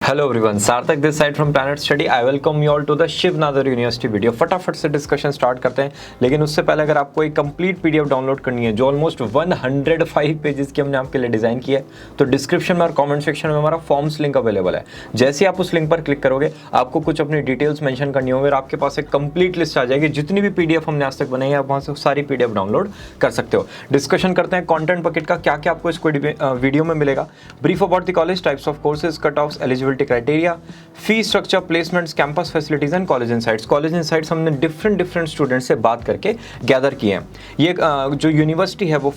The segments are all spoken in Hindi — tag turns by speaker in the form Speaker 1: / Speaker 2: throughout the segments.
Speaker 1: Hello everyone, Sarthak this side from Planet Study. I welcome you all to the Shiv Nadar university video. फटाफट से डिस्कशन स्टार्ट करते हैं, लेकिन उससे पहले अगर आपको एक कंप्लीट पीडीएफ डाउनलोड करनी है जो ऑलमोस्ट 105 पेजेस की हमने आपके लिए डिजाइन की है, तो डिस्क्रिप्शन में और कमेंट सेक्शन में हमारा फॉर्म्स लिंक अवेलेबल है। जैसे आप उस लिंक पर क्लिक करोगे, आपको कुछ अपनी डिटेल्स मेंशन करनी होगी और आपके पास एक कंप्लीट लिस्ट आ जाएगी। जितनी भी पीडीएफ हमने आज तक बनाई है, आप वहां से सारी पीडीएफ डाउनलोड कर सकते हो। डिस्कशन करते हैं कंटेंट बकेट का, क्या क्या आपको इस वीडियो में मिलेगा। Brief about the college, types of courses, cut offs, eligibility criteria, fee structure, placements, campus facilities and college insights. College insights हमने डिफरेंट स्टूडेंट से बात करके गैदर किए हैं। ये जो यूनिवर्सिटी है वो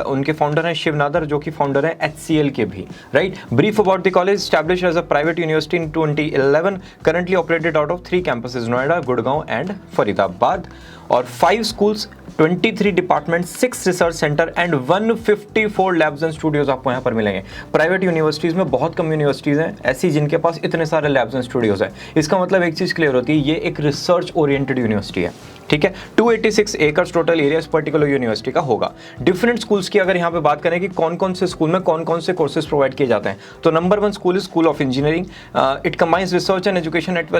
Speaker 1: उनके फाउंडर हैं शिव नादर, जो कि फाउंडर हैं HCL के भी, right. Brief about the college, established as a private university in 2011, currently operated out of 3 campuses, Noida, Gurgaon and Faridabad, और 5 schools, 23 department, 6 research centre and 154 labs and studios आपको यहाँ पर मिलेंगे। प्राइवेट यूनिवर्सिटीज में बहुत कम यूनिवर्सिटीज हैं ऐसी जिनके पास इतने सारे लैब्स एंड स्टूडियोज हैं। इसका मतलब एक चीज क्लियर होती है, ये एक रिसर्च ओरिएंटेड यूनिवर्सिटी है, ठीक है। 286 एकड़ टोटल एरिया इस पर्टिकुलर यूनिवर्सिटी का होगा। डिफरेंट स्कूल्स की अगर यहाँ पे बात करें कि कौन कौन से स्कूल में कौन कौन से कोर्सेज प्रोवाइड किए जाते हैं, तो number 1 school is school of engineering. It combines research and education at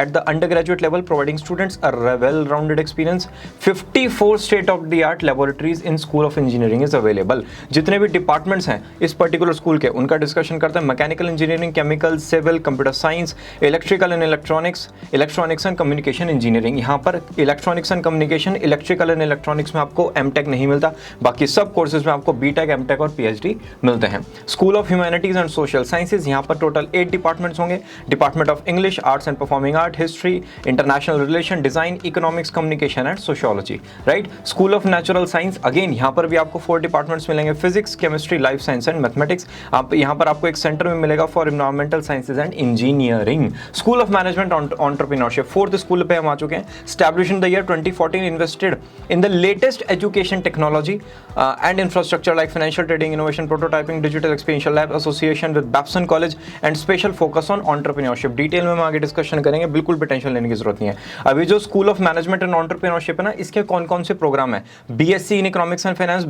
Speaker 1: the under graduate level, providing students a well rounded experience. 54 state of the art laboratories in school of engineering is available. जितने भी डिपार्टमेंट्स हैं इस पर्टिकुलर स्कूल के, उनका डिस्कशन करते हैं। Mechanical engineering, chemical, civil, computer science, electrical and electronics, electronics and communication engineering. यहाँ पर electronics and communication, electrical and electronics में आपको एमटेक नहीं मिलता, बाकी सब कोर्सेज में आपको बीटेक, एमटेक और पीएचडी मिलते हैं। School of humanities and social sciences, यहाँ पर टोटल 8 डिपार्टमेंट्स होंगे। Department of English, arts and performing art, history, international relation, design, economics, communication and sociology, right. School of natural science, again यहाँ पर भी आपको 4 डिपार्टमेंट्स मिलेंगे, physics, chemistry, life science and mathematics. आप यहाँ पर आपको एक सेंटर में मिलेगा for environmental sciences and engineering. School of management entrepreneurship, 4th school पे हम आ चुके हैं। Established in the year 2014, invested in the latest education technology and infrastructure like financial trading, innovation, prototyping, digital experiential lab, association with Babson College and special focus on entrepreneurship। Detail में हम आगे डिस्कशन करेंगे, बिल्कुल भी टेंशन लेने की जरूरत नहीं है। अभी जो school of management and entrepreneurship है ना, इसके कौन कौन से प्रोग्राम है? BSc in economics and finance,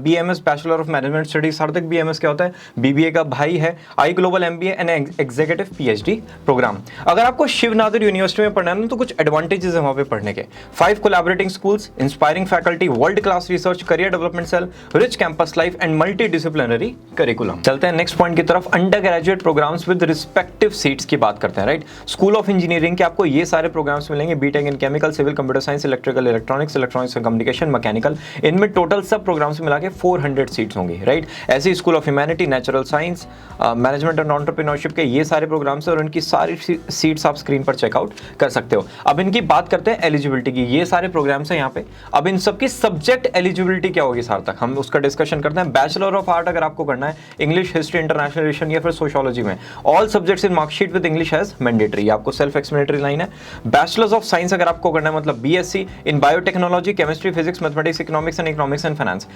Speaker 1: BMS bachelor of management studies. Sarthak BMS क्या होता है? BBA का भाई है। I global MBA and executive PhD programme. अगर आपको शिव नादर यूनिवर्सिटी में पढ़ना है ना, तो कुछ एडवांटेजेस है वहां पे पढ़ने के। 5 collaborating schools, inspiring faculty, world class research, career development cell, rich campus life and multi disciplinary curriculum. चलते हैं नेक्स्ट पॉइंट की तरफ। Undergraduate programmes with respective seats की बात करते हैं, राइट। स्कूल ऑफ इंजीनियरिंग के आपको ये सारे प्रोग्राम्स मिलेंगे, BTech in chemical, civil, computer science, electrical, electronics, electronics and communication, mechanical. इनमें टोटल सब प्रोग्राम्स मिला के 400 सीट्स होंगी, राइट। ऐसे school of humanity, natural science, management and entrepreneurship के ये सारे प्रोग्राम्स और उनकी सारी सीट्स आप स्क्रीन पर चेकआउट कर सकते हो। अब इनकी बात करते हैं एलिजिबिलिटी की। ये सारे प्रोग्राम्स हैं यहाँ पे। अब इन सबकी सब्जेक्ट एलिजिबिलिटी क्या होगी सार्थक, हम उसका डिस्कशन करते हैं। बैचलर ऑफ आर्ट अगर आपको करना है इंग्लिश, हिस्ट्री, इंटरनेशनल रिलेशन या फिर सोशियोलॉजी में, all subjects in marksheet with English as mandatory, आपको सेल्फ एक्सप्लेनेटरी लाइन है। बैचलर्स ऑफ साइंस अगर आपको करना है, मतलब BSc in biotechnology, chemistry, physics, mathematics, economics and finance,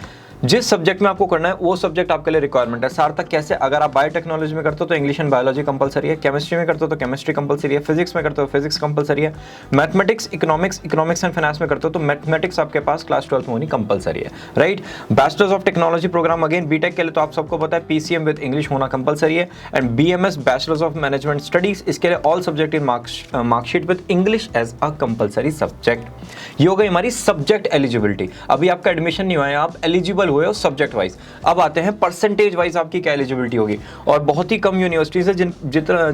Speaker 1: जिस सब्जेक्ट में आपको करना है वो सब्जेक्ट आपके लिए रिक्वायरमेंट है। सार्थक कैसे? अगर आप बायोटेक्नोलॉजी में करते हो तो इंग्लिश एंड बायोलॉजी कंपलसरी है, केमिस्ट्री में करते हो तो केमिस्ट्री कंपलसरी है, फिजिक्स में करते हो फिजिक्स कंपलसरी है, मैथमेटिक्स, इकोनॉमिक्स एंड फाइनेंस में करते हो तो मैथमेटिक्स आपके पास क्लास 12 में होनी कंपलसरी है, right. Bachelors of technology programme, again BTech के लिए तो आप सबको पता है PCM विद इंग्लिश होना कंपलसरी है। And BMS bachelors of management studies, इसके लिए all subject in marksheet with English as a compulsory subject. ये हो गई हमारी सब्जेक्ट एलिजिबिलिटी। अभी आपका एडमिशन नहीं हुआ है, आप एलिजिबल हुए हो सब्जेक्ट वाइज। अब आते हैं परसेंटेज वाइज आपकी क्या एलिजिबिलिटी होगी, और बहुत ही कम यूनिवर्सिटीज है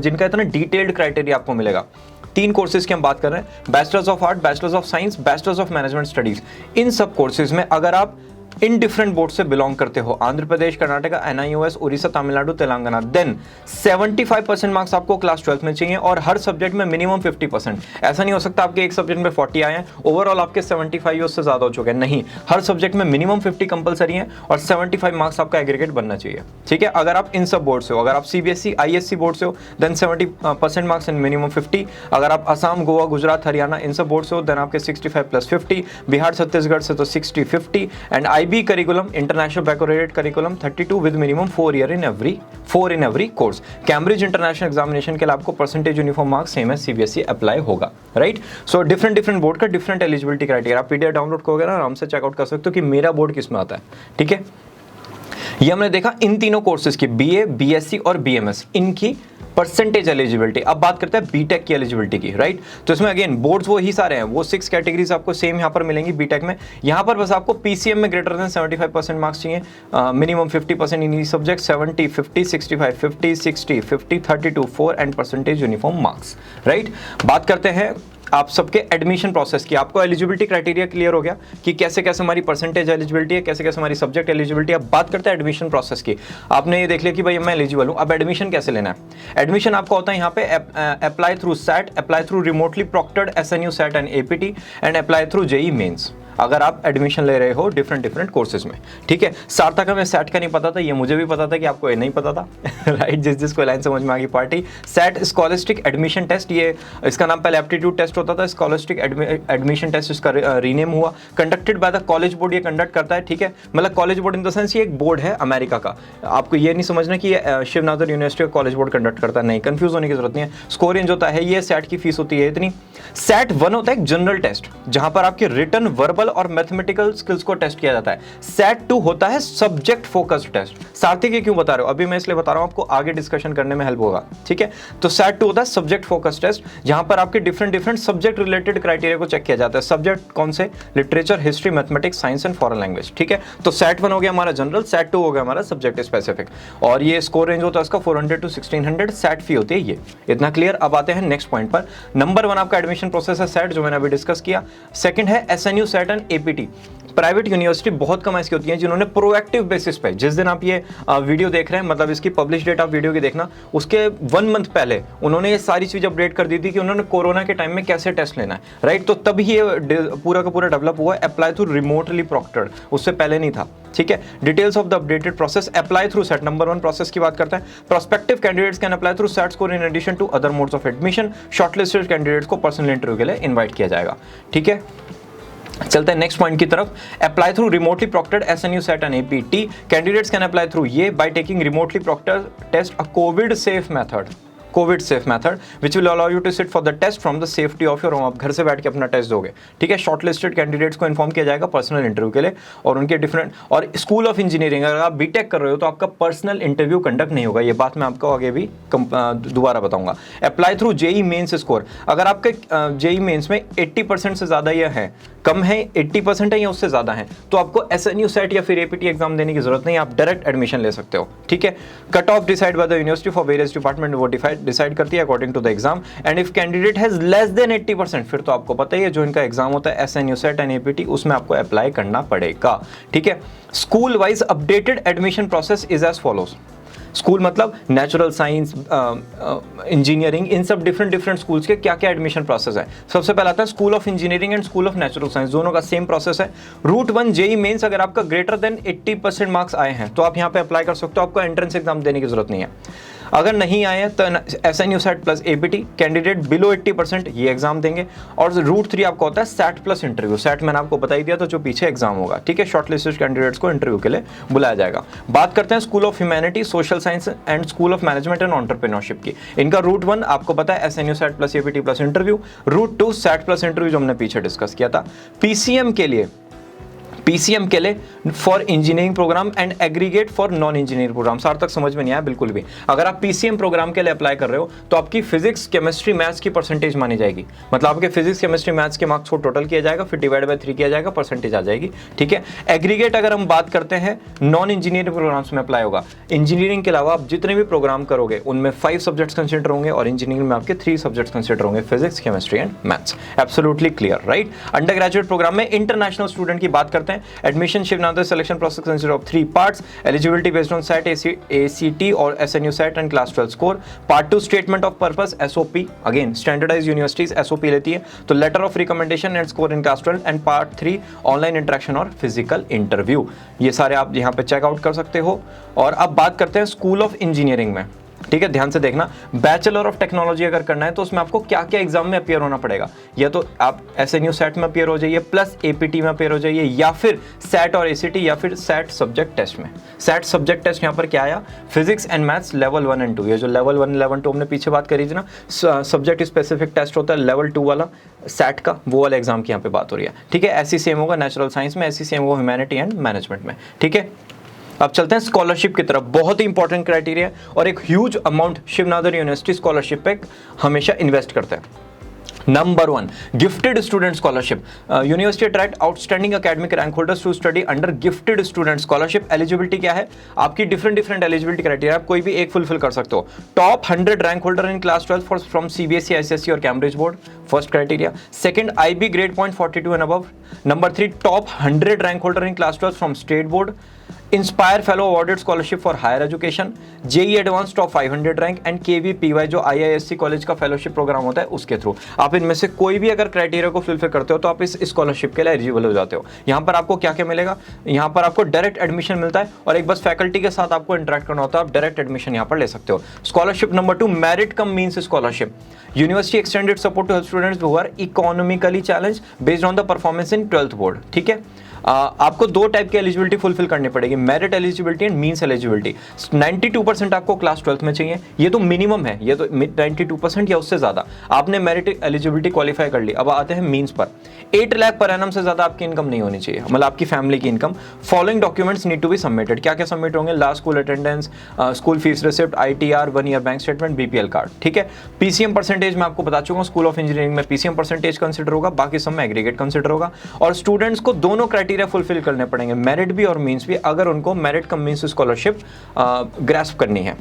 Speaker 1: जिनका इतना डिटेल्ड क्राइटेरिया आपको मिलेगा। 3 कोर्सेज की हम बात कर रहे हैं, bachelors of art, bachelors of science, bachelors of management studies. इन सब कोर्सेज में अगर आप इन डिफरेंट बोर्ड से बिलोंग करते हो, Andhra Pradesh, Karnataka, NIOS, Orissa, Tamil Nadu, Telangana, then 75% marks आपको क्लास 12 में चाहिए और हर सब्जेक्ट में मिनिमम 50%। ऐसा नहीं हो सकता आपके एक सब्जेक्ट में 40 आए हैं, ओवरऑल आपके 75 उससे ज्यादा हो चुके हैं, नहीं। हर सब्जेक्ट में मिनिमम 50 कंपलसरी है और 75 मार्क्स आपका एग्रीगेट बनना चाहिए, ठीक है। अगर आप इन सब बोर्ड से हो, अगर आप CBSE ISC बोर्ड से हो देन 70% मार्क्स एंड मिनिमम 50। अगर आप असम, गोवा, गुजरात, हरियाणा इन सब बोर्ड से हो देन आपके 65 + 50। बिहार, छत्तीसगढ़ से तो 60-50 and IB curriculum, international baccalaureate curriculum 32 with minimum 4 in every course। Cambridge international examination के लिए आपको परसेंटेज यूनिफॉर्म मार्क्स सेम है CBSE अप्लाई होगा, राइट। सो डिफरेंट बोर्ड का डिफरेंट एलिजिबिलिटी क्राइटेरिया। आप PDF डाउनलोड करोगे ना, आराम से चेकआउट कर सकते हो कि मेरा बोर्ड किस में आता है, ठीक है। ये हमने देखा इन तीनों कोर्सेज की, BA, BSc और BMS, इनकी परसेंटेज एलिजिबिलिटी। अब बात करते हैं बीटेक की एलिजिबिलिटी की, राइट। तो इसमें अगेन बोर्ड्स वो ही सारे हैं, वो 6 कैटेगरीज आपको सेम यहाँ पर मिलेंगी बीटेक में। यहाँ पर बस आपको पीसीएम में ग्रेटर देन 75% मार्क्स चाहिए, minimum 50% in each subject, 70, 50, 65, 50, 60, 50, 32, 4 and percentage uniform marks, right. बात करते हैं आप सबके एडमिशन प्रोसेस की। आपको एलिजिबिलिटी क्राइटेरिया क्लियर हो गया कि कैसे कैसे हमारी परसेंटेज एलिजिबिलिटी है, कैसे कैसे हमारी सब्जेक्ट एलिजिबिलिटी है। अब बात करते हैं एडमिशन प्रोसेस की। आपने ये देख लिया कि भाई मैं एलिजिबल हूं, अब एडमिशन कैसे लेना है। एडमिशन आपका होता है यहाँ पे apply through SAT, apply through remotely proctored SNU SAT and APT and apply through JEE mains, अगर आप एडमिशन ले रहे हो डिफरेंट कोर्सेज में, ठीक है। सार्थक में सैट का नहीं पता था, ये मुझे भी पता था कि आपको ये नहीं पता था राइट। जिसको लाइन समझ में आ गई party. SAT scholastic admission test, ये इसका नाम पहले एप्टीट्यूड टेस्ट होता था, स्कॉलस्टिक एडमिशन टेस्ट इसका रीनेम हुआ। Conducted by the college board, ये कंडक्ट करता है, ठीक है। मतलब college board in the sense ये एक बोर्ड है अमेरिका का। आपको ये नहीं समझना कि ये शिवनाथर यूनिवर्सिटी का कॉलेज बोर्ड कंडक्ट करता है, नहीं, कंफ्यूज होने की जरूरत नहीं है। स्कोर रेंज होता है ये, सैट की फीस होती है इतनी। सैट 1 होता है एक जनरल टेस्ट जहां पर आपके रिटन, वर्बल और मैथमेटिकल स्किल्स को टेस्ट किया जाता है। सैट 2 होता है सब्जेक्ट फोकस्ड टेस्ट। सार्थक ये क्यों बता रहे हो, अभी मैं इसलिए बता रहा हूं आपको आगे डिस्कशन करने में हेल्प होगा, ठीक है। तो सैट 2 होता है सब्जेक्ट फोकस्ड टेस्ट, जहां पर आपके डिफरेंट सब्जेक्ट रिलेटेड क्राइटेरिया को चेक किया जाता है। सब्जेक्ट कौन से, literature, history, mathematics, science and foreign language, ठीक है। तो सैट 1 हो गया हमारा जनरल, सैट 2 हो गया हमारा सब्जेक्ट स्पेसिफिक, और ये स्कोर रेंज होता है इसका 400 to 1600, सैट फी होती है ये, इतना क्लियर। अब आते हैं नेक्स्ट पॉइंट पर। नंबर 1 आपका एडमिशन प्रोसेस है सैट, जो मैंने अभी डिस्कस किया। सेकंड है SNU SAT and APT. Private university बहुत कम ऐसी होती हैं जिन्होंने प्रोएक्टिव बेसिस पे, जिस दिन आप ये वीडियो देख रहे हैं, मतलब इसकी पब्लिश डेट आप वीडियो की देखना, उसके 1 मंथ पहले उन्होंने ये सारी चीज अपडेट कर दी थी कि उन्होंने कोरोना के टाइम में कैसे टेस्ट लेना है, राइट। तो तभी ये पूरा का पूरा डेवलप हुआ है, अप्लाई थ्रू रिमोटली प्रोक्टर्ड, उससे पहले नहीं था, ठीक है। Details of the updated process, apply through SAT. Number 1 process की बात करते हैं। Prospective candidates can apply through SAT score in addition to other modes of admission. Shortlisted candidates को पर्सनल इंटरव्यू के लिए इनवाइट किया जाएगा, ठीक है। चलते हैं नेक्स्ट पॉइंट की तरफ। Apply through remotely proctored SNU SAT and APT. Candidates can apply through ये by taking remotely proctored test a covid safe method which will allow you to sit for the test from the safety of your home। आप घर से बैठ के अपना टेस्ट दोगे, ठीक है। शॉर्टलिस्टेड कैंडिडेट्स को इन्फॉर्म किया जाएगा पर्सनल इंटरव्यू के लिए, और उनके डिफरेंट, और स्कूल ऑफ इंजीनियरिंग, अगर आप बीटेक कर रहे हो तो आपका पर्सनल इंटरव्यू कंडक्ट नहीं होगा, ये बात मैं आपको आगे भी दोबारा बताऊंगा। Apply through JEE Mains score, अगर आपके जेई मेंस में 80% से ज्यादा यह है, कम है 80% है या उससे ज्यादा है, तो आपको एसएनयू सेट या फिर एपीटी एग्जाम देने की जरूरत नहीं, आप डायरेक्ट एडमिशन ले सकते हो, ठीक है। Cut off decide by the university for various department, वो डिसाइड करती है according to the exam. And if candidate has less than 80%, फिर तो आपको पता ही है जो इनका एग्जाम होता है एसएनयू सेट एंड एपीटी, उसमें आपको अप्लाई करना पड़ेगा, ठीक है। School wise updated admission process is as follows. School मतलब नेचुरल साइंस, इंजीनियरिंग, इन सब डिफरेंट स्कूल्स के क्या क्या एडमिशन प्रोसेस है। सबसे पहला आता है school of engineering and school of natural science, दोनों का सेम प्रोसेस है। रूट 1 जेई मेंस, अगर आपका ग्रेटर देन 80% मार्क्स आए हैं तो आप यहाँ पे अप्लाई कर सकते हो, आपको एंट्रेंस एग्जाम देने की जरूरत नहीं है। अगर नहीं आए हैं तो SNU SAT plus APT, candidate below 80% ये एग्जाम देंगे। और रूट 3 आपका होता है सैट प्लस इंटरव्यू। सैट मैंने आपको बता ही दिया, तो जो पीछे एग्जाम होगा, ठीक है। शॉर्टलिस्टेड कैंडिडेट्स को इंटरव्यू के लिए बुलाया जाएगा। बात करते हैं school of humanity, social science and school of management and entrepreneurship की। इनका रूट 1 आपको पता है SNU SAT plus APT plus interview. Route 2 SAT plus interview, जो हमने पीछे डिस्कस किया था। पीसीएम के लिए for engineering programme and aggregate for non engineering programme. सार तक समझ में नहीं आया बिल्कुल भी। अगर आप पीसीएम प्रोग्राम के लिए अप्लाई कर रहे हो तो आपकी फिजिक्स, केमिस्ट्री, मैथ्स की परसेंटेज मानी जाएगी, मतलब आपके फिजिक्स, केमिस्ट्री, मैथ्स के मार्क्स को टोटल किया जाएगा, फिर डिवाइड बाय 3 किया जाएगा, परसेंटेज आ जाएगी, ठीक है। एग्रीगेट अगर हम बात करते हैं नॉन इंजीनियरिंग प्रोग्राम्स में अप्लाई होगा। इंजीनियरिंग के अलावा आप जितने भी प्रोग्राम करोगे उनमें 5 सब्जेक्ट्स कंसिडर होंगे, और इंजीनियरिंग में आपके 3 सब्जेक्ट्स कंसिडर होंगे, physics, chemistry and maths. Absolutely clear, right. Undergraduate programme में इंटरनेशनल स्टूडेंट की बात करते हैं। Admission Shiv Nadar selection process consists of 3 parts. Eligibility based on SAT, ACT or SNU SAT and class 12 score. Part 2 statement of purpose, SOP. Again, standardized universities SOP लेती है, तो letter of recommendation and score in class 12. And part 3 online interaction और physical interview. ये सारे आप यहाँ पे चेक आउट कर सकते हो। और अब बात करते हैं स्कूल ऑफ इंजीनियरिंग में, ठीक है। ध्यान से देखना, बैचलर ऑफ टेक्नोलॉजी अगर करना है तो उसमें आपको क्या क्या एग्जाम में अपियर होना पड़ेगा। या तो आप एसएनयू सेट में अपियर हो जाइए, प्लस एपीटी में अपियर हो जाइए, या फिर सेट और एसीटी, या फिर सेट सब्जेक्ट टेस्ट में। सेट सब्जेक्ट टेस्ट यहाँ पर क्या आया, physics and maths level 1 and 2। ये जो लेवल 1 लेवल 2 हमने पीछे बात करी थी ना, सब्जेक्ट स्पेसिफिक टेस्ट होता है लेवल 2 वाला सेट का, वो वाला एग्जाम की यहाँ पे बात हो रही है, ठीक है। ऐसी सेम होगा नेचुरल साइंस में, ऐसी सेम होगा ह्यूमैनिटी एंड मैनेजमेंट में, ठीक है। अब चलते हैं स्कॉलरशिप की तरफ। बहुत ही इंपॉर्टेंट क्राइटेरिया और एक huge amount Shiv Nadar university scholarship पे हमेशा इन्वेस्ट करते हैं। Number 1, gifted student scholarship. University attract outstanding academic rank holders to study under gifted student scholarship. Eligibility क्या है आपकी? डिफरेंट एलिजिबिलिटी क्राइटेरिया, आप कोई भी एक फुलफिल कर सकते हो। Top 100 rank holder in class 12 from CBSE, ICSE और Cambridge board, first criteria. Second, IB grade point 42 and above. Number 3, top 100 rank holder in class 12 from state board. Inspire fellow awarded scholarship for higher education. JEE advance top 500 rank and KVPY जो IISc कॉलेज का फेलोशिप प्रोग्राम होता है उसके थ्रू। आप इनमें से कोई भी अगर क्राइटेरिया को फुलफिल करते हो तो आप इस स्कॉलरशिप के लिए एलिजिबल हो जाते हो। यहाँ पर आपको क्या क्या मिलेगा? यहाँ पर आपको डायरेक्ट एडमिशन मिलता है और एक बस फैकल्टी के साथ आपको इंटरेक्ट करना होता है, आप डायरेक्ट एडमिशन यहाँ पर ले सकते हो। Scholarship number 2, merit cum means scholarship. University extended support to help students who are economically challenge based on the performance in 12th board. ठीक है, आपको दो टाइप की एलिजिबिलिटी फुलफिल करनी पड़ेगी, merit eligibility and means eligibility. 92% आपको क्लास 12th में चाहिए, ये तो मिनिमम है, ये तो 92% या उससे ज्यादा। आपने मेरिट एलिजिबिलिटी क्वालिफाई कर ली। अब आते हैं मींस पर। 8 लाख पर एनम से ज्यादा आपकी इनकम नहीं होनी चाहिए, मतलब आपकी फैमिली की income. Following documents need to be submitted. क्या क्या सबमिट होंगे? Last school attendance, school fees receipt, ITR, 1 year bank statement, BPL card. ठीक है, PCM परसेंटेज मैं आपको बता चुका हूँ, स्कूल ऑफ इंजीनियरिंग में PCM परसेंटेज कंसिडर होगा, बाकी सब में एग्रीगेट कंसिडर होगा। और स्टूडेंट्स को दोनों क्राइटेरिया फुलफिल करने पड़ेंगे, मेरिट भी और मींस भी, अगर उनको merit cum means scholarship grasp करनी है।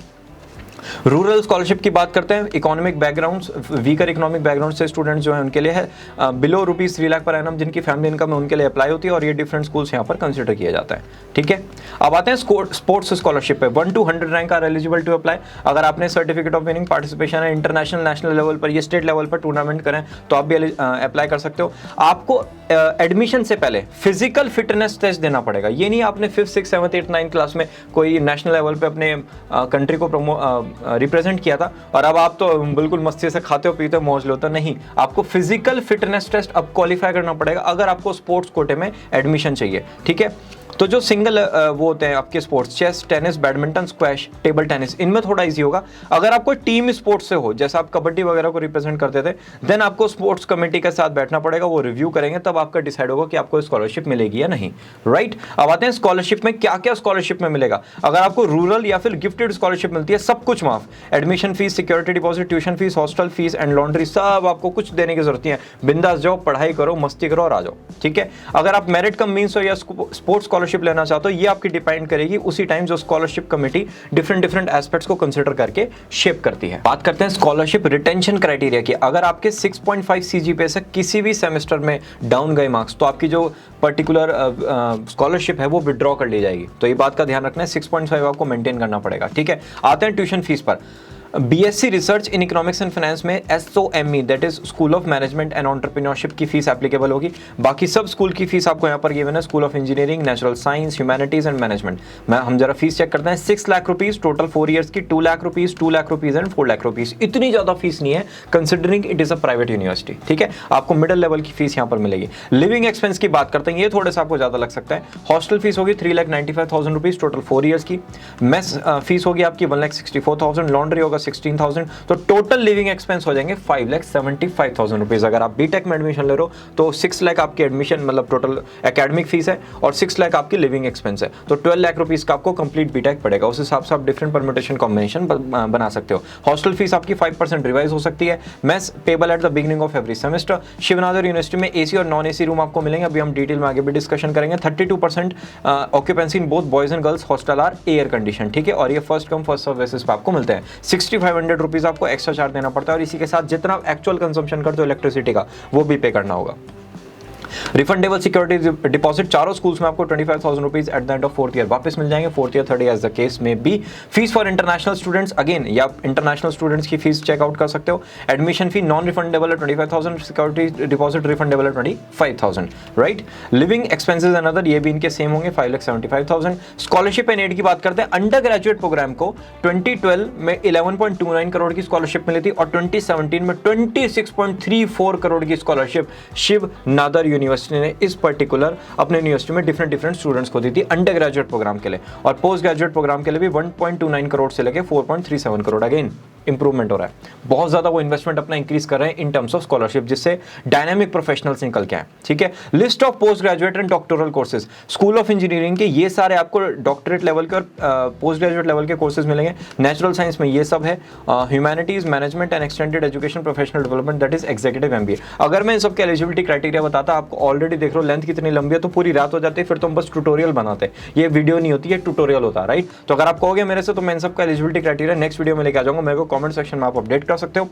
Speaker 1: रूरल स्कॉलरशिप की बात करते हैं। Economic backgrounds, weaker economic background से स्टूडेंट्स जो है उनके लिए है बिलो ₹3 लाख पर एनम, जिनकी फैमिली इनकम है उनके लिए अप्लाई होती है और ये डिफरेंट स्कूल्स यहाँ पर कंसिडर किया जाता है। ठीक है, अब आते हैं स्पोर्ट्स स्कॉलरशिप पे। 1 to 100 rank are eligible to apply. अगर आपने सर्टिफिकेट ऑफ विनिंग, पार्टिसिपेशन है इंटरनेशनल, नेशनल लेवल पर या स्टेट लेवल पर टूर्नामेंट करें तो आप भी अप्लाई कर सकते हो। आपको एडमिशन से पहले फिजिकल फिटनेस टेस्ट देना पड़ेगा। ये नहीं आपने 5th 6th 7th 8th 9th class में कोई नेशनल लेवल पे अपने कंट्री को रिप्रेजेंट किया था और अब आप तो बिल्कुल मस्ती से खाते हो पीते हो मौज लो, तो नहीं, आपको फिजिकल फिटनेस टेस्ट अब क्वालिफाई करना पड़ेगा अगर आपको स्पोर्ट्स कोटे में एडमिशन चाहिए। ठीक है, तो जो सिंगल वो होते हैं आपके sports, chess, tennis, badminton, squash, table tennis, इनमें थोड़ा इजी होगा। अगर आप कोई टीम स्पोर्ट्स से हो, जैसे आप कबड्डी वगैरह को रिप्रेजेंट करते थे, देन आपको स्पोर्ट्स कमेटी के साथ बैठना पड़ेगा, वो रिव्यू करेंगे, तब आपका डिसाइड होगा कि आपको स्कॉलरशिप मिलेगी या नहीं। राइट, अब आते हैं स्कॉलरशिप में क्या क्या स्कॉलरशिप में मिलेगा। अगर आपको रूरल या फिर गिफ्टेड स्कॉलरशिप मिलती है, सब कुछ माफ, admission fees, security deposit, tuition fees, hostel fees and laundry, सब आपको कुछ देने की जरूरत नहीं है। बिंदास जाओ, पढ़ाई करो, मस्ती करो और आ जाओ। ठीक है, अगर आप मेरिट कम मींस हो या स्पोर्ट्स स्कॉलरशिप लेना चाहते हो, ये आपकी डिपेंड करेगी उसी टाइम जो स्कॉलरशिप कमेटी डिफरेंट एस्पेक्ट्स को कंसीडर करके शेप करती है। बात करते हैं स्कॉलरशिप रिटेंशन क्राइटेरिया की। अगर आपके 6.5 CGPA से किसी भी सेमेस्टर में डाउन गए मार्क्स, तो आपकी जो पर्टिकुलर स्कॉलरशिप है वो विड्रॉ कर ली जाएगी। तो ये बात का ध्यान रखना है, 6.5 आपको मेंटेन करना पड़ेगा। ठीक है, आते हैं ट्यूशन फीस पर। BSc research in economics and finance में SOME that is school of management and entrepreneurship की फीस एप्लीकेबल होगी। बाकी सब स्कूल की फीस आपको यहाँ पर गिवन है, school of engineering, natural science, humanities and management. हम जरा फीस चेक करते हैं। 6 लाख रुपीज टोटल 4 ईयर्स की, 2 lakh rupees, 2 lakh rupees and 4 lakh rupees. इतनी ज्यादा फीस नहीं है considering it is a private university. ठीक है, आपको मिडिल लेवल की फीस यहाँ पर मिलेगी। लिविंग एक्सपेंस की बात करते हैं, ये थोड़ा सा आपको ज्यादा लग सकता है। हॉस्टल फीस होगी 3,95,000 रुपीज टोटल 4 ईयर्स की। मेस फीस होगी आपकी 1,64,000, लॉन्ड्री होगा 16,000, तो टोटल लिविंग एक्सपेंस हो जाएंगे 5,75,000 रुपीज। अगर आप बीटेक में एडमिशन ले रहे हो तो 6 लाख आपकी एडमिशन मतलब टोटल एकेडमिक फीस है और 6 लाख आपकी लिविंग एक्सपेंस है, तो 12 लाख रुपीज का आपको कंप्लीट बीटेक पड़ेगा। उस हिसाब से आप डिफरेंट परम्यूटेशन कॉम्बिनेशन बना सकते हो। हॉस्टल फीस आपकी 5% रिवाइज हो सकती है। Mess payable at the beginning of every semester. Shiv Nadar university में AC और नॉन AC रूम आपको मिलेंगे, अभी हम डिटेल में आगे भी डिस्कशन करेंगे। 32% occupancy in both boys and girls hostel are air condition. ठीक है, और ये first come first serve basis पे आपको मिलते हैं। 6,500 रुपीज आपको एक्स्ट्रा चार्ज देना पड़ता है और इसी के साथ जितना एक्चुअल कंजम्पशन करते हो इलेक्ट्रिसिटी का वो भी पे करना होगा। रिफंडेबल सिक्योरिटी डिपॉजिट चारों स्कूल्स में आपको 25,000 rupees at the end of 4th year वापस मिल जाएंगे। 4th year 3rd year as the case में be. Fees for international students again, या इंटरनेशनल स्टूडेंट्स की फीस चेकआउट कर सकते हो। एडमिशन फी नॉन रिफंडेबल है 25,000, सिक्योरिटी डिपॉजिट रिफंडेबल है 25,000। राइट, लिविंग एक्सपेंसेस अनदर, ये भी इनके सेम होंगे 5,75,000। स्कॉलरशिप एंड एड की बात करते हैं। अंडर ग्रेजुएट प्रोग्राम को 2012 में 11.29 करोड़ की स्कॉलरशिप मिली थी और 2017 में 26.34 करोड़ की स्कॉलरशिप शिव नादर यूनिवर्सिटी ने इस पर्टिकुलर अपने यूनिवर्सिटी में डिफरेंट स्टूडेंट्स को दी थी अंडर ग्रेजुएट प्रोग्राम के लिए। और पोस्ट ग्रेजुएट प्रोग्राम के लिए भी 1.29 करोड़ से लेके 4.37 करोड़। अगेन इंप्रूवमेंट हो रहा है, बहुत ज़्यादा वो इन्वेस्टमेंट अपना इंक्रीज कर रहे हैं इन टर्म्स ऑफ स्कॉलरशिप, जिससे डायनामिक प्रोफेशनल्स निकल के आए। ठीक है, list of post graduate and doctoral courses, school of engineering के ये सारे आपको डॉक्टरेट लेवल के और पोस्ट ग्रेजुएट लेवल के कोर्सेज मिलेंगे। नेचुरल साइंस में ये सब है, humanities, management and extended education, professional development, that is executive MBA. अगर मैं इन सब के एलिजिबिलिटी क्राइटेरिया बताता, आपको ऑलरेडी देख रहे हो लेंथ कितनी लंबी है, तो पूरी रात हो जाती है, फिर तो हम बस ट्यूटोरियल बनाते, ये वीडियो नहीं होती है, ट्यूटोरियल होता है, राइट। तो अगर आप कहोगे मेरे से, तो मैं इन सब का एलिजिबिलिटी क्राइटेरिया नेक्स्ट वीडियो में लेके आ जाऊंगा, मेरे को कमेंट सेक्शन में आप अपडेट कर सकते हो।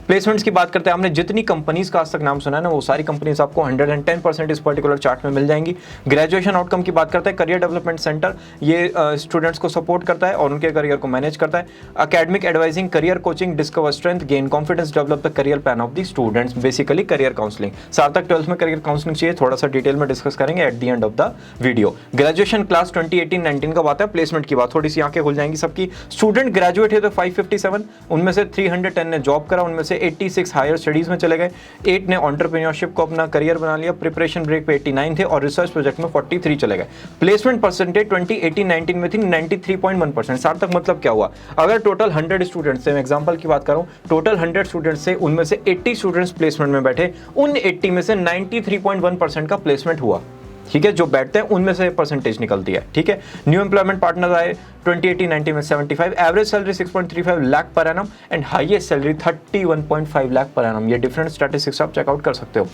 Speaker 1: प्लेसमेंट्स की बात करते हैं, आपने जितनी कंपनीज का आज तक नाम सुना है ना, वो सारी कंपनीज आपको 110% इस पर्टिकुलर चार्ट में मिल जाएंगी। ग्रेजुएशन आउटकम की बात करते हैं, करियर डेवलपमेंट सेंटर ये स्टूडेंट्स को सपोर्ट करता है और उनके करियर को मैनेज करता है। Academic advising, career coaching, discover strength, gain confidence, develop the career plan of the students, basically career counselling. सार्थक 12th में करियर काउंसलिंग चाहिए, थोड़ा सा डिटेल में डिस्कस करेंगे eight the end of the video. Graduation class 2018-19 का बात है, प्लेसमेंट की बात, थोड़ी सी आंखें खुल जाएंगी सबकी। स्टूडेंट ग्रेजुएट है तो 557, उनमें से 310 ने जॉब करा, उनमें से 86 हायर स्टडीज में चले गए, 8 ने एंटरप्रेन्योरशिप को अपना करियर बना लिया, प्रिपरेशन ब्रेक पे 89 थे और रिसर्च प्रोजेक्ट में 43 चले गए। प्लेसमेंट परसेंटेज 2018-19 में थी 93.1%। सार्थक मतलब क्या हुआ, अगर टोटल 100 स्टूडेंट्स से, मैं एग्जांपल की बात कर रहा हूं, टोटल 100 स्टूडेंट्स से उनमें से 80 स्टूडेंट्स प्लेसमेंट में बैठे, उन 80 में से 93.1% का प्लेसमेंट हुआ। ठीक है, जो बैठते हैं उनमें से परसेंटेज निकलती है। ठीक है, न्यू एम्प्लॉयमेंट पार्टनर आए 2018-19 में 75, average salary 6.35 lakh per annum and highest salary 31.5 lakh per annum. ये डिफरेंट स्टैटिस्टिक्स आप चेकआउट कर सकते हो।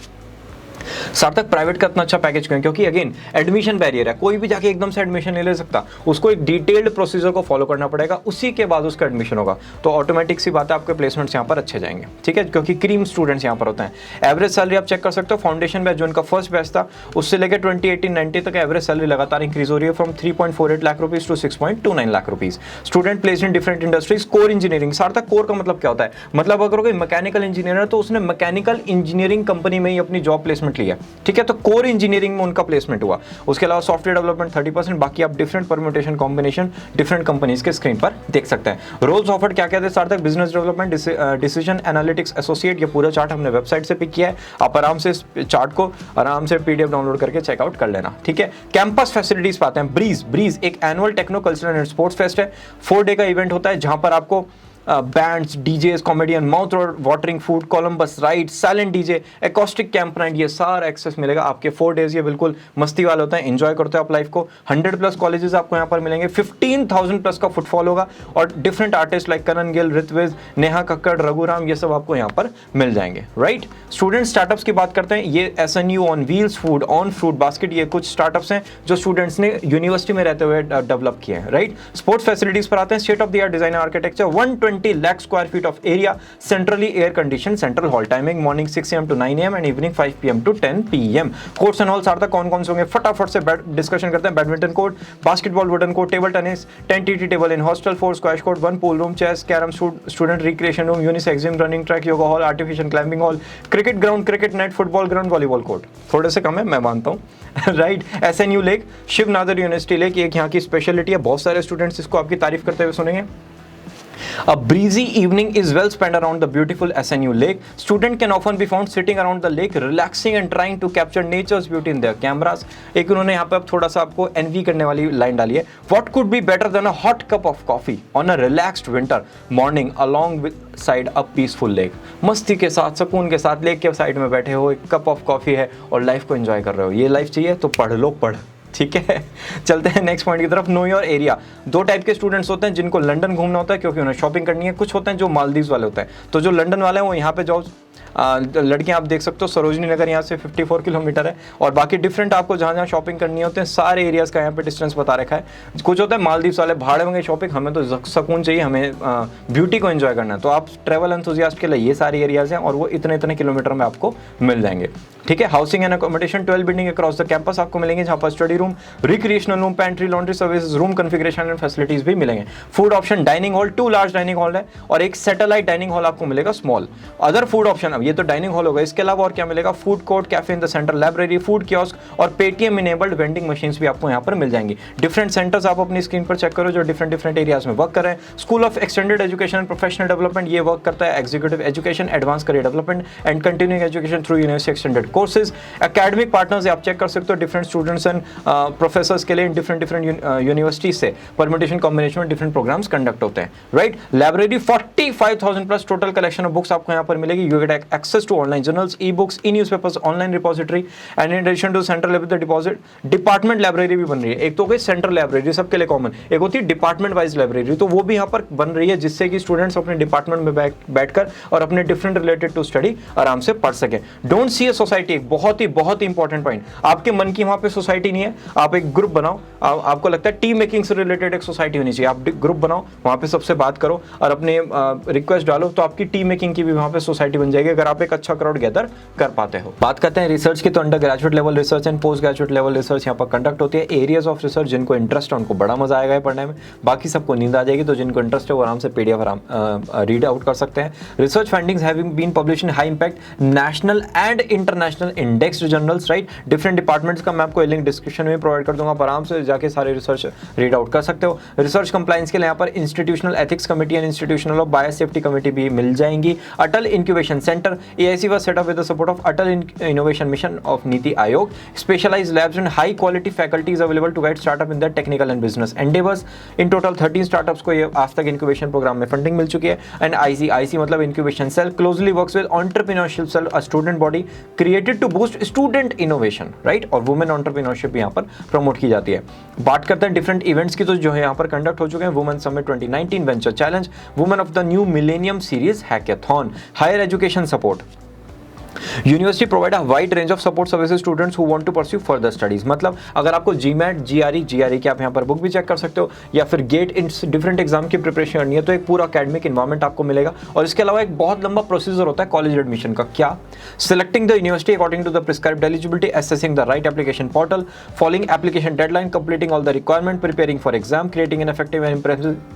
Speaker 1: सार्थक प्राइवेट का इतना अच्छा पैकेज क्यों है, क्योंकि अगेन एडमिशन बैरियर है, कोई भी जाके एकदम से एडमिशन नहीं ले सकता, उसको एक डिटेल्ड प्रोसीजर को फॉलो करना पड़ेगा, उसी के बाद उसका एडमिशन होगा। तो ऑटोमेटिक सी बात है, आपके प्लेसमेंट्स यहाँ पर अच्छे जाएंगे। ठीक है, क्योंकि क्रीम स्टूडेंट्स यहाँ पर होते हैं। एवरेज सैलरी आप चेक कर सकते हो, फाउंडेशन बैच जो उनका फर्स्ट बैच था, उससे लेकर 2018-19 तक एवरेज सैलरी लगातार इंक्रीज हो रही है, from 3.48 lakh rupees to 6.29 lakh rupees. Student placed in different industries. Core engineering, Sarthak core का मतलब क्या होता है, मतलब अगर कोई मैकेनिकल इंजीनियर है तो उसने मैकेनिकल इंजीनियरिंग कंपनी में ही अपनी जॉब प्लेसमेंट लिया। ठीक है, तो कोर इंजीनियरिंग में उनका प्लेसमेंट हुआ। उसके अलावा सॉफ्टवेयर डेवलपमेंट 30%, बाकी आप different permutation combination different companies के स्क्रीन पर देख सकते हैं। रोल्स ऑफर्ड क्या क्या थे सार्थक, business development, decision analytics associate, ये पूरा चार्ट हमने वेबसाइट से पिक किया है, आप आराम से इस चार्ट को आराम से पीडीएफ डाउनलोड करके चेकआउट कर लेना। ठीक है, कैंपस फैसिलिटीज पाते हैं। ब्रीज एक annual techno cultural and sports fest है, 4 डे का इवेंट होता है, जहां पर आपको bands, DJs, comedian, mouth watering food, Columbus ride, silent DJ, acoustic camp night, ये सारा एक्सेस मिलेगा आपके 4 डेज। ये बिल्कुल मस्ती वाले होते हैं, एंजॉय करते हो आप लाइफ को। 100+ कॉलेजेस आपको यहाँ पर मिलेंगे, 15,000+ का फुटफॉल होगा और डिफरेंट आर्टिस्ट लाइक करण गिल, ऋत्विज, नेहा कक्कड़, रघुराम, ये सब आपको यहाँ पर मिल जाएंगे, राइट। स्टूडेंट स्टार्टअप्स की बात करते हैं, ये SNU on wheels, food on fruit basket, ये कुछ स्टार्टअप्स हैं जो स्टूडेंट्स ने यूनिवर्सिटी में रहते हुए डेवलप किए हैं, राइट। स्पोर्ट्स फैसिलिटीज पर आते हैं, state of the art design architecture, 120 lakh square feet of area, centrally air condition central hall, timing morning 6 AM to 9 AM and evening 5 PM to 10 PM। Courts and hall सार्थक कौन कौन से होंगे, फटाफट से डिस्कशन करते हैं। Badminton court, basketball wooden court, table tennis, 10 TT table in hostel, 4 squash court, 1 pool room, chess, carrom, student recreation room, unisex gym, running track, yoga hall, artificial climbing hall, cricket ground, cricket net, football ground, volleyball court. थोड़े से कम है, मैं मानता हूँ, right. SNU lake, Shiv Nadar university lake, एक यहाँ की स्पेशलिटी है, बहुत सारे स्टूडेंट्स इसको आपकी तारीफ करते हुए सुनेंगे। A breezy evening is well spent around the beautiful SNU lake. Student can often be found sitting around the lake, relaxing and trying to capture nature's beauty in their cameras. एक उन्होंने यहाँ पे अब थोड़ा सा आपको एनवी करने वाली लाइन डाली है। What could be better than a hot cup of coffee on a relaxed winter morning along with side a peaceful lake? मस्ती के साथ, सुकून के साथ लेक के साइड में बैठे हो, एक कप ऑफ कॉफी है और लाइफ को एंजॉय कर रहे हो। ये लाइफ चाहिए तो पढ़ लो, पढ़। ठीक है, चलते हैं नेक्स्ट पॉइंट की तरफ। Know your area. 2 टाइप के स्टूडेंट्स होते हैं, जिनको लंदन घूमना होता है क्योंकि उन्हें शॉपिंग करनी है, कुछ होते हैं जो मालदीव्स वाले होते हैं। तो जो लंदन वाले हैं वो यहाँ पे जाओ, लड़कियां आप देख सकते हो, सरोजनी नगर यहाँ से 54 किलोमीटर है, और बाकी डिफरेंट आपको जहाँ जहाँ शॉपिंग करनी होते हैं सारे एरियाज़ का यहाँ पे डिस्टेंस बता रखा है। कुछ होता है मालदीव्स वाले भाड़े में शॉपिंग, हमें तो सुकून चाहिए, हमें ब्यूटी को एंजॉय करना है, तो आप ट्रैवल एंथुजियास्ट के लिए ये सारे एरियाज़ हैं और वो इतने इतने किलोमीटर में आपको मिल जाएंगे। ठीक है, housing and accommodation 12 building across the campus आपको मिलेंगे, जहाँ पर study room, recreational room, pantry, laundry service, room configuration and facilities भी मिलेंगे। Food option, dining hall, 2 large dining hall है और एक सैटेलाइट डाइनिंग हॉल आपको मिलेगा स्मॉल। अदर फूड ऑप्शन, अब ये तो डाइनिंग हॉल होगा, इसके अलावा और क्या मिलेगा, food court, cafe in the centre, library, food kiosk और पेटीएम इनेबल्ड वेंडिंग मशीन्स भी आपको यहाँ पर मिल जाएंगी। डिफरेंट सेंटर्स आप अपनी स्क्रीन पर चेक करो जो डिफरेंट एरियाज में वर्क कर रहे हैं। School of extended education and professional development, ये वर्क करता है executive education, advance career development and continuing education through university extended courses. Academic partners आप चेक कर सकते हो, डिफरेंट स्टूडेंट्स एंड प्रोफेसर्स के लिए डिफरेंट यूनिवर्सिटी से परम्यूटेशन कॉम्बिनेशन में डिफरेंट प्रोग्राम्स कंडक्ट होते हैं, right. Library 45,000 plus total collection of books आपको यहाँ पर मिलेगी। You get access to online journals, e books, e newspapers, online repository and in addition to central level deposit department library भी बन रही है। एक तो गई सेंट्रल लाइब्रेरी सबके लिए कॉमन, एक होती है डिपार्टमेंट वाइज लाइब्रेरी, तो वो भी यहाँ पर बन रही है जिससे कि स्टूडेंट्स अपने डिपार्टमेंट में बैठकर और अपने डिफरेंट रिलेटेड टू स्टडी आराम से पढ़ सके। डोंट सी ए सोसाइटी, एक बहुत ही इंपॉर्टेंट पॉइंट, आपके मन की वहां पे सोसाइटी नहीं है, आप एक ग्रुप बनाओ, आपको लगता है टीम मेकिंग से रिलेटेड एक सोसाइटी होनी चाहिए, आप ग्रुप बनाओ, वहां पे सबसे बात करो और अपने रिक्वेस्ट डालो, तो आपकी टीम मेकिंग की भी वहां पे सोसाइटी बन जाएगी अगर आप एक अच्छा क्राउड गैदर कर पाते हो। बात करते हैं रिसर्च की, तो under graduate level research and post graduate level research यहाँ पर कंडक्ट होती है। एरियाज ऑफ रिसर्च, जिनको इंटरेस्ट है उनको बड़ा मजा आएगा पढ़ने में, बाकी सबको नींद आ जाएगी, तो जिनको इंटरेस्ट है वो आराम से पीडीएफ रीड आउट कर सकते हैं। Research findings having been published in high impact national and international indexed journals, right. Different departments का मैं आपको लिंक डिस्क्रिप्शन में प्रोवाइड कर दूंगा, आराम से जाके सारे रिसर्च रीड आउट कर सकते हो। रिसर्च कंप्लायंस के लिए यहाँ पर institutional ethics committee and institutional of bio safety committee भी मिल जाएंगी। Atal incubation centre, AIC was set up with the support of Atal Innovation Mission of NITI Aayog. Specialized labs and high quality faculty is available to guide startup in their technical and business endeavors। In total 13 startups को ये आज तक इंक्यूबेशन प्रोग्राम में फंडिंग मिल चुकी है। एंड IC मतलब incubation cell closely works with entrepreneurship cell, a student body created to boost student innovation, right. और वुमेन एंटरप्रेन्योरशिप यहाँ पर प्रमोट की जाती है। बात करते हैं डिफरेंट इवेंट्स की, तो जो है यहाँ पर कंडक्ट हो चुके हैं। Women summit 2019, venture challenge, women of the new millennium series hackathon, higher education support. University provide a wide range of support services students who want to pursue further studies, मतलब अगर आपको जीमैट, GRE की आप यहाँ पर बुक भी चेक कर सकते हो, या फिर गेट इन डिफरेंट एग्जाम की प्रिपरेशन करनी है, तो एक पूरा एकेडमिक एनवायरनमेंट आपको मिलेगा। और इसके अलावा एक बहुत लंबा प्रोसीजर होता है कॉलेज एडमिशन का। क्या? Selecting the university according to the prescribed eligibility, assessing the right application portal, following application deadline, completing all the requirement, preparing for exam, creating an effective and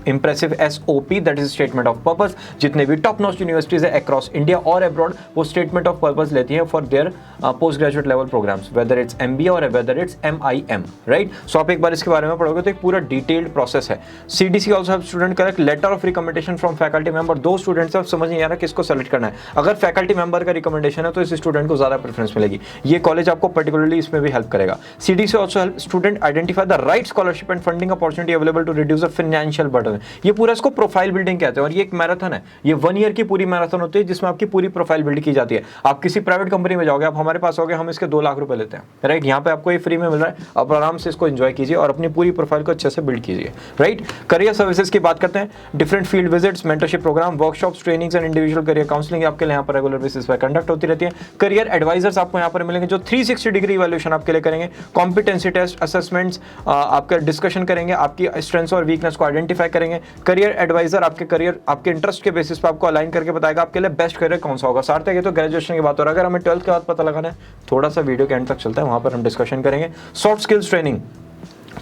Speaker 1: impressive SOP, that is statement of purpose. जितने भी टॉप नॉच यूनिवर्सिटीज है अक्रॉस इंडिया और अब्रॉड, वो स्टेटमेंट ऑफ पर्पस लेती है for their postgraduate level programs, whether it's MBA or whether it's MIM, right? So आप एक बार इसके बारे में पढ़ोगे तो एक पूरा डिटेल्ड प्रोसेस है। CDC also helps student collect letter of recommendation from faculty member। दो स्टूडेंट्स हैं, समझ नहीं आ रहा किसको सेलेक्ट करना है, अगर फैकल्टी मेंबर का रिकमेंडेशन है तो इस स्टूडेंट को ज्यादा प्रेफरेंस मिलेगी। ये कॉलेज आपको पर्टिकुलरली इसमें भी हेल्प करेगा। CDC also help student identify the right scholarship and funding opportunity available to reduce the financial burden। ये पूरा इसको प्रोफाइल बिल्डिंग कहते हैं, और ये एक मैराथन है, ये 1 ईयर की पूरी मैराथन होती है जिसमें आपकी पूरी प्रोफाइल बिल्ड की जाती है। आप किसी प्राइवेट कंपनी में जाओगे, आप हमारे पास होगे, हम इसके 2 लाख रुपए लेते हैं, राइट। यहाँ पे आपको ये फ्री में मिल रहा है, आप आराम से इसको एंजॉय कीजिए और अपनी पूरी प्रोफाइल को अच्छे से बिल्ड कीजिए, राइट। करियर सर्विसेज की बात करते हैं, different field visits, mentorship program, workshops, trainings and individual career counselling आपके लिए यहाँ पर रेगुलर बेसिस पर कंडक्ट होती रहती है। करियर एडवाइजर्स आपको यहाँ पर मिलेंगे जो 360 डिग्री इवैल्यूएशन आपके लिए करेंगे, कॉम्पिटेंसी टेस्ट, असेसमेंट्स, आपका डिस्कशन करेंगे, आपकी स्ट्रेंथ्स और वीकनेस को आइडेंटिफाई करेंगे। करियर एडवाइजर आपके करियर, आपके इंटरेस्ट के बेसिस पर आपको अलाइन करके बताएगा आपके लिए बेस्ट करियर कौन सा होगा। सार्थक ये तो ग्रेजुएशन की बात हो रहा है, अगर हमें 12th के बाद पता लगाना है, थोड़ा सा वीडियो के एंड तक चलता है, वहां पर हम डिस्कशन करेंगे। Soft skills training,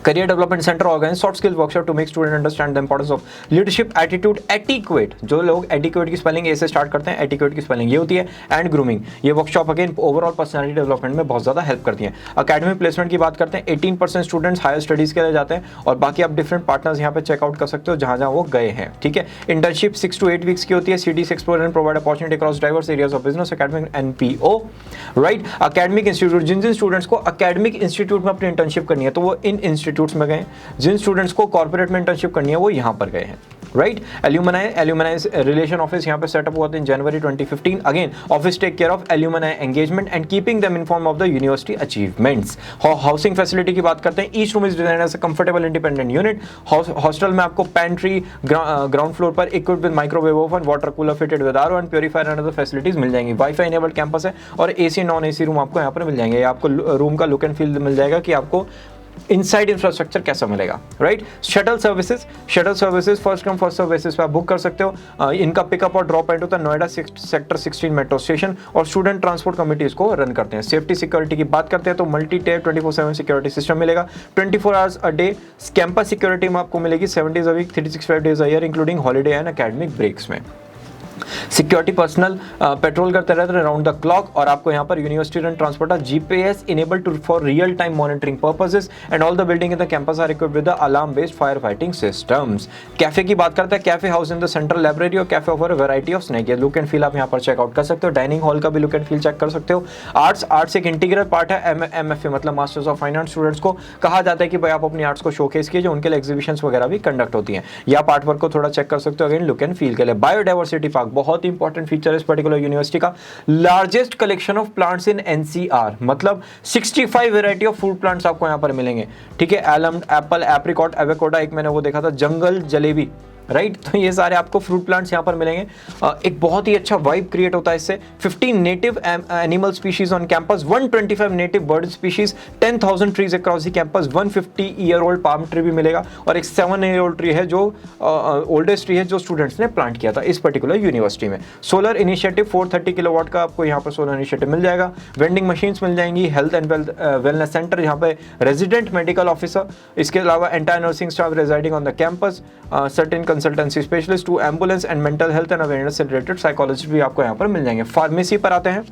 Speaker 1: career development centre organise soft skills workshop to make student understand the importance of leadership, attitude, etiquette. जो लोग एटिक्वेट की स्पेलिंग ए से स्टार्ट करते हैं, एटिक्वेट की स्पेलिंग ये होती है, एंड ग्रूमिंग। ये workshop again overall personality development में बहुत ज्यादा हेल्प करती है। अकेडमिक प्लेसमेंट की बात करते हैं, 18% स्टूडेंट्स हायर स्टडीज के लिए जाते हैं, और बाकी आप डिफरेंट पार्टनर्स यहाँ पे चेकआउट कर सकते हो जहां जहां वो गए हैं, ठीक है। इंटर्नशिप 6 to 8 वीक्स की होती है। CDC explore and provide opportunity across diverse areas of business, academic, NPO, right. Academic institute, जिन स्टूडेंट्स को एकेडमिक इंस्टीट्यूट में अपनी इंटर्नशिप करनी है तो वो इन इंस्टीट्यूट्स में गए, जिन स्टूडेंट्स को कॉर्पोरेट में इंटर्नशिप करनी है वो यहां पर गए हैं, राइट। एल्यूमनाई रिलेशन ऑफिस यहाँ पे सेटअप हुआ था in January 2015। Again office take care of alumni engagement and keeping them inform of the university achievements. Housing facility की बात करते हैं, each room is designed as a comfortable independent unit. Hostel में आपको पेंट्री, ग्राउंड फ्लोर पर equipped with microwave oven, water cooler fitted with RO and purifier and other facilities मिल जाएंगी। वाईफाई इनेबल्ड कैंपस है, और AC नॉन AC रूम आपको यहाँ पर मिल जाएंगे। आपको रूम का लुक एंड फील मिल जाएगा कि आपको इनसाइड इंफ्रास्ट्रक्चर कैसा मिलेगा, right. Shuttle services first come first serve basis पे आप बुक कर सकते हो। इनका पिकअप और ड्रॉप पॉइंट होता है नोएडा सेक्टर 16 मेट्रो स्टेशन, और स्टूडेंट ट्रांसपोर्ट कमिटी इसको रन करते हैं। सेफ्टी सिक्योरिटी की बात करते हैं तो मल्टी टेप 24/7 सिक्योरिटी सिस्टम मिलेगा, 24 hours a day. Campus security में आपको मिलेगी 7 days a week, 365 days a year including holiday and academic breaks में। सिक्योरिटी पर्सनल पेट्रोल करते रहते हैं अराउंड द क्लॉक, और आपको यहाँ पर university run transporter GPS enable to for real time monitoring purposes, and all the building in the campus are equipped with alarm based fire fighting systems. Cafe की बात करते हैं, cafe house in the central library और cafe offer variety of snack. ये लुक एंड फील आप यहाँ पर चेकआउट कर सकते हो। डाइनिंग हॉल का भी लुक एंड फील चेक कर सकते हो। आर्ट्स एक इंटीग्रल पार्ट है। एमएफए मतलब मास्टर्स ऑफ फाइनेंस स्टूडेंट्स को कहा जाता है कि भाई आप अपनी आर्ट्स को शोकेस कीजिए, उनके लिए एग्जीबिशंस वगैरह भी कंडक्ट होती हैं। या पार्ट वर्क को थोड़ा चेक कर सकते हो अगेन लुक एंड फील के लिए। बायोडाइवर्सिटी पार्क बहुत इंपॉर्टेंट फीचर है इस पर्टिकुलर यूनिवर्सिटी का। Largest collection of plants in NCR, मतलब 65 वैरायटी ऑफ फ्रूट प्लांट्स आपको यहां पर मिलेंगे। ठीक है, एलम, एप्पल, एप्रिकॉट, एवोकाडो, एक मैंने वो देखा था जंगल जलेबी, राइट। तो ये सारे आपको फ्रूट प्लांट्स यहाँ पर मिलेंगे। एक बहुत ही अच्छा वाइब क्रिएट होता है इससे। 15 native animal species on campus, 125 native bird species, 10,000 trees across the campus, 150 year old palm tree भी मिलेगा, और एक 7 ईयर ओल्ड ट्री है जो ओल्डेस्ट ट्री है जो स्टूडेंट्स ने प्लांट किया था इस पर्टिकुलर यूनिवर्सिटी में। सोलर इनिशिएटिव 430 किलोवाट का आपको यहाँ पर सोलर इनिशिएटिव मिल जाएगा। वेंडिंग मशीन्स मिल जाएंगी। हेल्थ एंड वेलनेस सेंटर, यहाँ पे रेजिडेंट मेडिकल ऑफिसर, इसके अलावा entire nursing staff residing on the campus, certain consultancy specialist two ambulance and mental health and awareness से रिलेटेड साइकोलॉजिस्ट भी आपको यहाँ पर मिल जाएंगे। फार्मेसी पर आते हैं।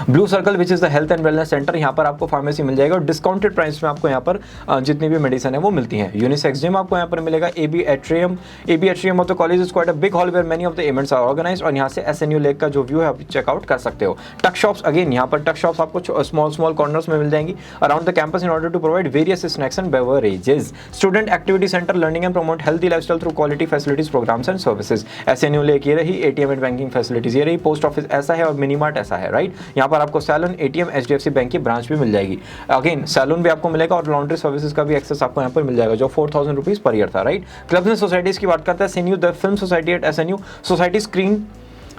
Speaker 1: Blue circle which is the health and wellness centre, यहाँ पर आपको फार्मेसी मिल जाएगा और डिस्काउंटेड प्राइस में आपको यहाँ पर जितनी भी मेडिसिन है वो मिलती हैं। यूनिसेक्स जिम आपको यहाँ पर मिलेगा। A B atrium of the college is quite a big hall where many of the events are organised, और यहाँ से एसएनयू लेक का जो व्यू है आप चेकआउट कर सकते हो। टक शॉप्स, अगेन यहाँ पर टक शॉप्स आपको स्मॉल कॉर्नर्स में मिल जाएंगी around the campus in order to provide various snacks and beverages. Student activity centre, learning and promote healthy lifestyle through quality facilities, programmes and services. SNU lake ये रही, एटीएम एंड बैंकिंग फैसिलिटीज ये रही, पोस्ट ऑफिस ऐसा है और मिनी मार्ट ऐसा है, राइट। यहाँ पर आपको सैलून, एटीएम, एचडीएफसी बैंक की ब्रांच भी मिल जाएगी। अगेन सैलून भी आपको मिलेगा और लॉन्ड्री सर्विसेज का भी एक्सेस आपको यहाँ पर मिल जाएगा जो 4,000 रुपीज पर ईयर था, राइट। क्लब्स एंड सोसाइटीज की बात करते हैं। SNU the film society at SNU society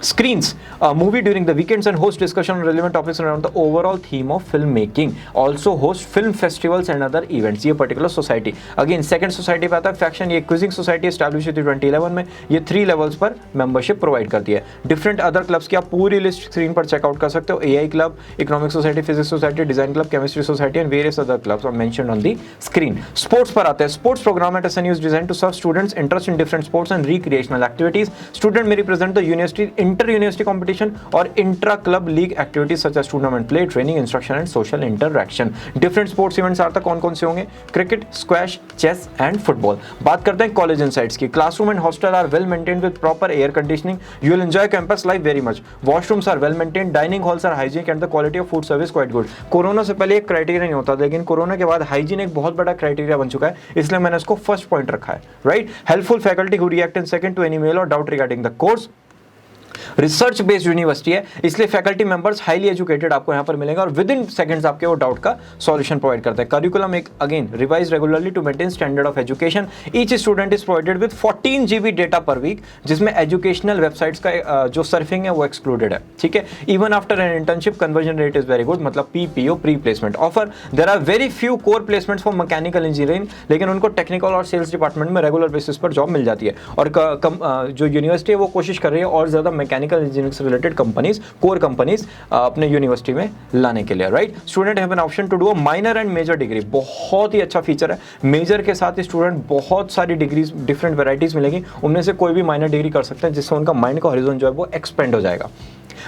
Speaker 1: screens a movie during the weekends and host discussion on relevant topics around the overall theme of filmmaking. Also host film festivals and other events. ये particular society again second society पे आता है faction। ये quizzing society established हुई थी 2011 में। ये 3 levels पर membership provide करती है। different other clubs की आप पूरी list screen पर check out कर सकते हो। AI club, economic society, physics society, design club, chemistry society and various other clubs are mentioned on the screen. sports पर आते हैं। sports program at SNU is designed to serve students interest in different sports and recreational activities. Student may represent the university inter-university competition or intra-club league activities such as tournament play, training, instruction and social interaction. Different sports events are कौन-कौन से होंगे? Cricket, squash, chess and football. बात करते हैं college insights की। Classroom and hostel are well maintained with proper air conditioning. You will enjoy campus life very much. Washrooms are well maintained. Dining halls are hygienic and the quality of food service quite good. Corona से पहले एक क्राइटेरिया नहीं होता था, लेकिन कोरोना के बाद हाइजीन एक बहुत बड़ा क्राइटेरिया बन चुका है, इसलिए मैंने इसको फर्स्ट पॉइंट रखा है, right. Helpful faculty who react in second to any mail और doubt regarding the course. Research based university है, इसलिए फैकल्टी मेंबर्स हाईली एजुकेटेड आपको यहां पर मिलेंगे और विद इन सेकंड्स आपके वो डाउट का सॉल्यूशन प्रोवाइड करते हैं। करिकुलम एक again revise regularly to maintain standard of education. Each student is provided with 14 GB data per week, जिसमें एजुकेशनल वेबसाइट्स का जो सर्फिंग है वो एक्सक्लूडेड है, ठीक है। Even after an internship conversion rate is very good, मतलब PPO pre placement offer. There are very few core placements for mechanical engineering, लेकिन उनको टेक्निकल और सेल्स डिपार्टमेंट में रेगुलर बेसिस पर जॉब मिल जाती है। और जो यूनिवर्सिटी है वो कोशिश कर रही है और ज्यादा मैकेनिकल इंजीनियरिंग से रिलेटेड कंपनीज, कोर कंपनीज अपने यूनिवर्सिटी में लाने के लिए, right. Student have an option to do a minor and major degree, बहुत ही अच्छा फीचर है। मेजर के साथ स्टूडेंट बहुत सारी डिग्रीज डिफरेंट वैरायटीज मिलेगी, उनमें से कोई भी माइनर डिग्री कर सकते हैं, जिससे उनका माइंड का हॉरिजन जो है वो एक्सपेंड हो जाएगा।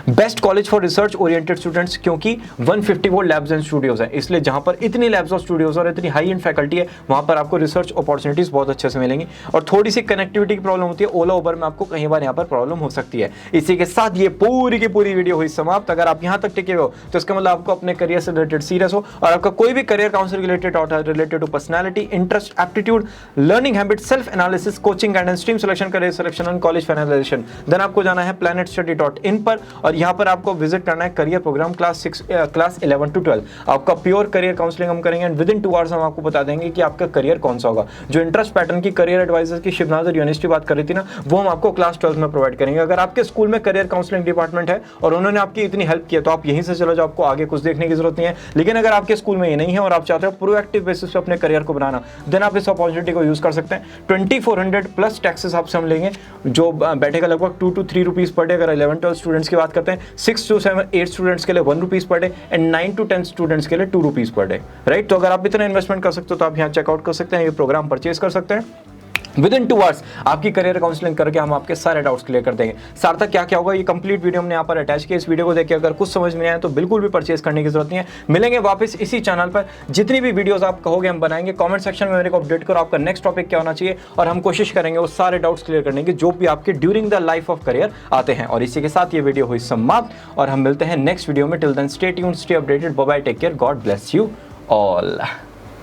Speaker 1: Best college for research oriented students, क्योंकि 154 लैब्स एंड स्टूडियोज हैं, इसलिए जहां पर इतनी लैब्स और स्टूडियोज और इतनी हाई एंड फैकल्टी है, वहां पर आपको रिसर्च अपॉर्चुनिटीज बहुत अच्छे से मिलेंगी। और थोड़ी सी कनेक्टिविटी की प्रॉब्लम होती है, ओला उबर में आपको कई बार यहाँ पर प्रॉब्लम हो सकती है। इसी के साथ ये पूरी की पूरी वीडियो हुई समाप्त। अगर आप यहाँ तक टिके हो तो इसका मतलब आपको अपने करियर से रिलेटेड सीरियस हो और आपका कोई भी करियर काउंसलिंग रिलेटेड डाउट है related to personality, interest, aptitude, learning habit, self analysis, coaching guidance, stream selection, career selection and college finalisation, then आपको जाना है planetstudy.in पर और यहाँ पर आपको विजिट करना है करियर प्रोग्राम क्लास 11 to 12। आपका प्योर करियर काउंसलिंग हम करेंगे एंड विद इन 2 आवर्स हम आपको बता देंगे कि आपका करियर कौन सा होगा। जो इंटरेस्ट पैटर्न की करियर एडवाइजर की शिवनाथर यूनिवर्सिटी बात कर रही थी ना, वो हम आपको क्लास 12 में प्रोवाइड करेंगे। अगर आपके स्कूल में करियर काउंसलिंग डिपार्टमेंट है और उन्होंने आपकी इतनी हेल्प की है तो आप यहीं से चलो जाओ, आपको आगे कुछ देखने की जरूरत नहीं है। लेकिन अगर आपके स्कूल में ये नहीं है और आप चाहते हो प्रोएक्टिव बेसिस पे अपने करियर को बनाना, देन आप इस अपॉर्चुनिटी को यूज कर सकते हैं। 2400 प्लस टैक्सेस आपसे हम लेंगे, जो बैठेगा लगभग 2 to 3 रुपीज पर डे। अगर 11-12 स्टूडेंट्स की बात करते हैं, 6 to 8 स्टूडेंट्स के लिए 1 rupees per day and 9 to 10 students के लिए 2 रुपीज पर डे, राइट। तो अगर आप इतना इन्वेस्टमेंट कर सकते हो तो आप यहाँ चेकआउट कर सकते हैं, ये प्रोग्राम परचेज कर सकते हैं। विद इन 2 आवर्स आपकी करियर काउंसलिंग करके हम आपके सारे डाउट्स क्लियर कर देंगे। सार्थक क्या क्या होगा ये कंप्लीट वीडियो हमने यहाँ पर अटैच किया। इस वीडियो को देखिए, अगर कुछ समझ में आए तो बिल्कुल भी परचेज करने की जरूरत नहीं है। मिलेंगे वापस इसी चैनल पर, जितनी भी वीडियोस आप कहोगे हम बनाएंगे। कमेंट सेक्शन में मेरे को अपडेट करो आपका नेक्स्ट टॉपिक क्या होना चाहिए, और हम कोशिश करेंगे वो सारे डाउट्स क्लियर करने की जो भी आपके during the life of career आते हैं। और इसी के साथ ये वीडियो हुई समाप्त और हम मिलते हैं नेक्स्ट वीडियो में। Till then stay tuned, stay updated, bye bye, take care, God bless you all.